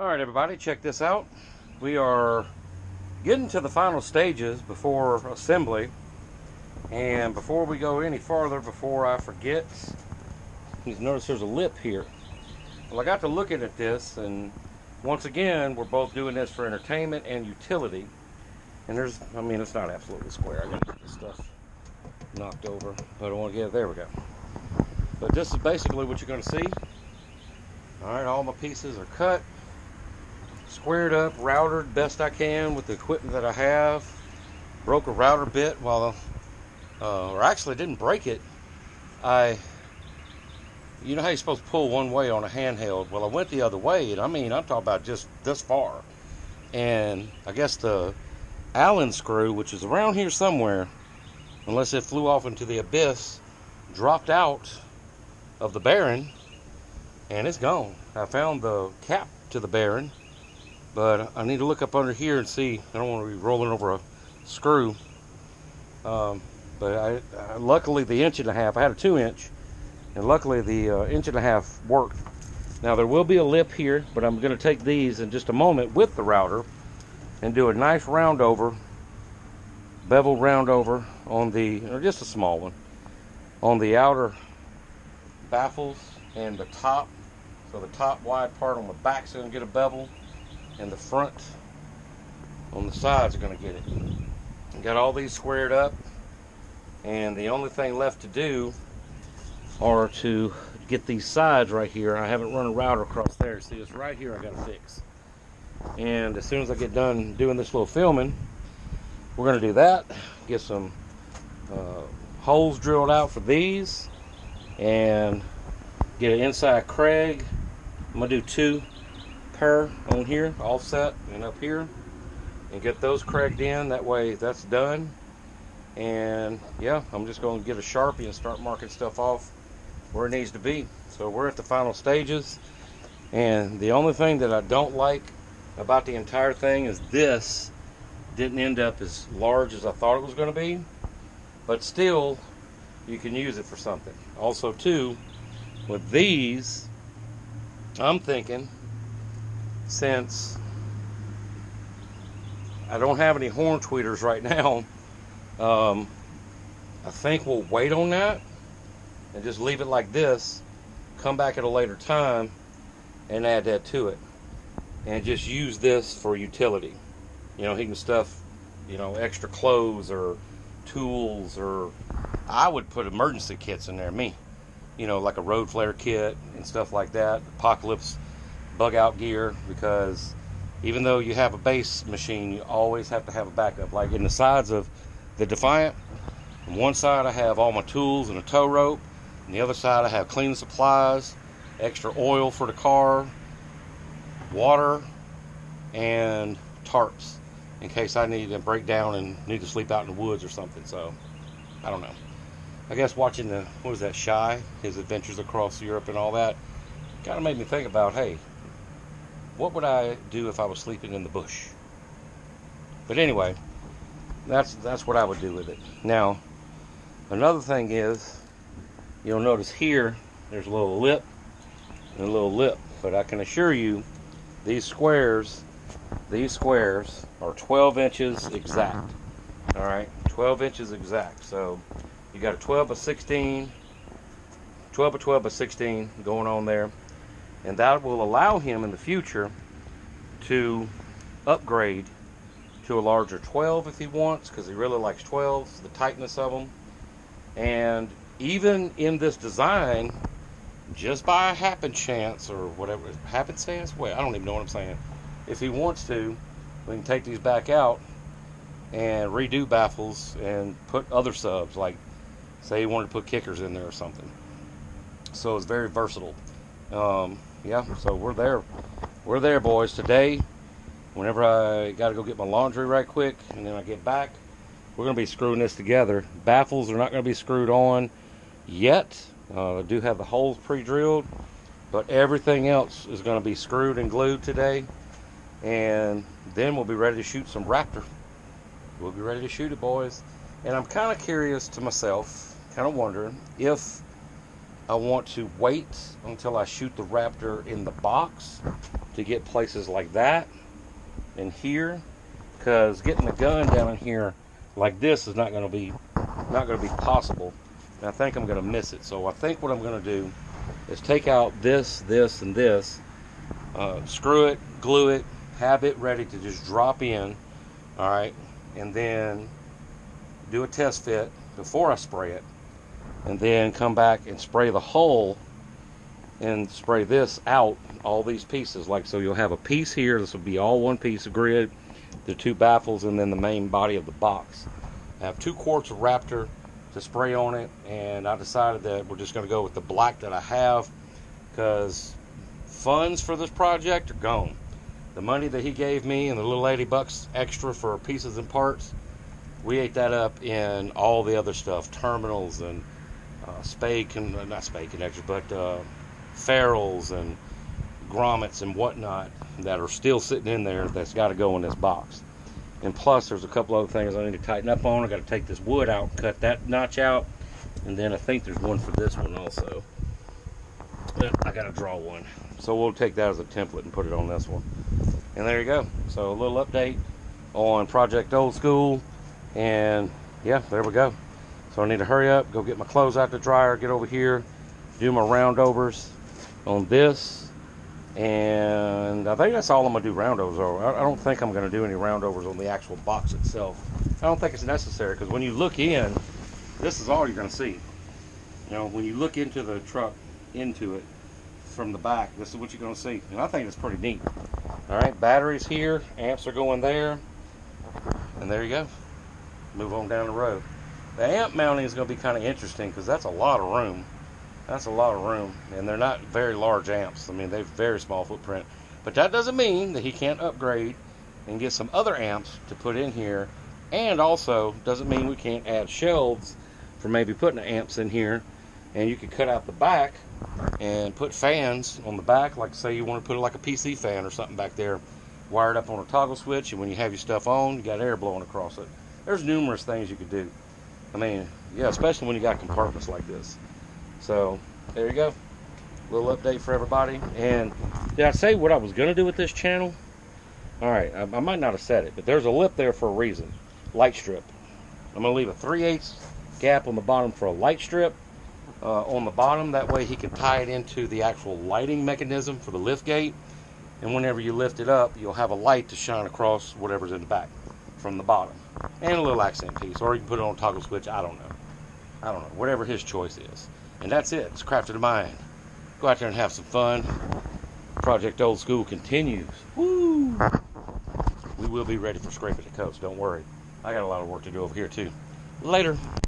Alright everybody, check this out. We are getting to the final stages before assembly, and before we go any farther, before I forget, you notice there's a lip here. Well, I got to looking at this, and once again we're both doing this for entertainment and utility, and it's not absolutely square. I got to get this stuff knocked over, but I want to get it. There we go. But this is basically what you're going to see. Alright, all my pieces are cut, squared up, routered best I can with the equipment that I have. Broke a router bit or actually didn't break it. You know how you're supposed to pull one way on a handheld? Well, I went the other way, and I'm talking about just this far. And I guess the Allen screw, which is around here somewhere, unless it flew off into the abyss, dropped out of the bearing, and it's gone. I found the cap to the bearing, but I need to look up under here and see. I don't want to be rolling over a screw. But luckily the 1.5 inch, I had a 2-inch, and luckily the 1.5 inch worked. Now there will be a lip here, but I'm going to take these in just a moment with the router and do a nice round over, bevel round over on or just a small one, on the outer baffles and the top. So the top wide part on the back's going to get a bevel, and the front on the sides are going to get it. Got all these squared up, and the only thing left to do are to get these sides right here. I haven't run a router across there. See, it's right here I got to fix. And as soon as I get done doing this little filming, we're going to do that. Get some holes drilled out for these, and get an inside Craig. I'm going to do 2 pair on here, offset, and up here, and get those cragged in. That way that's done. And yeah, I'm just going to get a Sharpie and start marking stuff off where it needs to be. So we're at the final stages, and the only thing that I don't like about the entire thing is this didn't end up as large as I thought it was going to be, but still you can use it for something. Also too, with these, I'm thinking, since I don't have any horn tweeters right now, I think we'll wait on that and just leave it like this, come back at a later time and add that to it, and just use this for utility. He can stuff, extra clothes or tools, or I would put emergency kits in there, like a road flare kit and stuff like that, apocalypse bug out gear, because even though you have a base machine, you always have to have a backup. Like in the sides of the Defiant, on one side I have all my tools and a tow rope, and the other side I have cleaning supplies, extra oil for the car, water, and tarps in case I need to break down and need to sleep out in the woods or something. So I don't know, I guess watching Shy, his adventures across Europe and all that, kind of made me think about, hey, what would I do if I was sleeping in the bush? But anyway, that's what I would do with it. Now, another thing is, you'll notice here, there's a little lip and a little lip. But I can assure you, these squares are 12 inches exact. All right, 12 inches exact. So you got a 12 by 16, 12 by 12 by 16 going on there. And that will allow him in the future to upgrade to a larger 12 if he wants, because he really likes 12s, the tightness of them. And even in this design, just by a happen chance or whatever, happenstance? Well, I don't even know what I'm saying. If he wants to, we can take these back out and redo baffles and put other subs, like say he wanted to put kickers in there or something. So it's very versatile. Yeah, so we're there, boys. Today, whenever I got to go get my laundry right quick, and then I get back, we're going to be screwing this together. Baffles are not going to be screwed on yet. I do have the holes pre-drilled, but everything else is going to be screwed and glued today, and then we'll be ready to shoot some Raptor. We'll be ready to shoot it, boys. And I'm kind of curious to myself, kind of wondering if I want to wait until I shoot the Raptor in the box to get places like that and here, because getting the gun down in here like this is not going to be possible. And I think I'm going to miss it. So I think what I'm going to do is take out this, and this, screw it, glue it, have it ready to just drop in, all right, and then do a test fit before I spray it, and then come back and spray the hole and spray this out, all these pieces. Like, so you'll have a piece here, this will be all one piece of grid, the two baffles, and then the main body of the box. I have 2 quarts of Raptor to spray on it, and I decided that we're just going to go with the black that I have, because funds for this project are gone. The money that he gave me and the little $80 extra for pieces and parts, we ate that up in all the other stuff, terminals and not spade connectors, but ferrules and grommets and whatnot that are still sitting in there that's got to go in this box. And plus, there's a couple other things I need to tighten up on. I got to take this wood out and cut that notch out, and then I think there's one for this one also. I got to draw one, so we'll take that as a template and put it on this one. And there you go. So a little update on Project Old School, and yeah, there we go. So I need to hurry up, go get my clothes out the dryer, get over here, do my roundovers on this. And I think that's all I'm going to do roundovers over. I don't think I'm going to do any roundovers on the actual box itself. I don't think it's necessary, because when you look in, this is all you're going to see. You know, when you look into the truck, into it from the back, this is what you're going to see. And I think it's pretty neat. All right, batteries here, amps are going there. And there you go. Move on down the road. The amp mounting is going to be kind of interesting, because that's a lot of room. That's a lot of room, and they're not very large amps. I mean, they're very small footprint. But that doesn't mean that he can't upgrade and get some other amps to put in here, and also doesn't mean we can't add shelves for maybe putting the amps in here. And you could cut out the back and put fans on the back, like say you want to put like a PC fan or something back there, wired up on a toggle switch, and when you have your stuff on, you got air blowing across it. There's numerous things you could do. I mean, yeah, especially when you got compartments like this. So there you go, little update for everybody. And did I say what I was gonna do with this channel? All right, I might not have said it, but there's a lip there for a reason. Light strip. I'm gonna leave a 3/8 gap on the bottom for a light strip on the bottom. That way he can tie it into the actual lighting mechanism for the lift gate, and whenever you lift it up, you'll have a light to shine across whatever's in the back from the bottom, and a little accent piece, or you can put it on a toggle switch. I don't know, whatever his choice is. And that's it. It's Crafted in Mind. Go out there and have some fun. Project Old School continues. Woo! We will be ready for scraping the coast. Don't worry. I got a lot of work to do over here too. Later.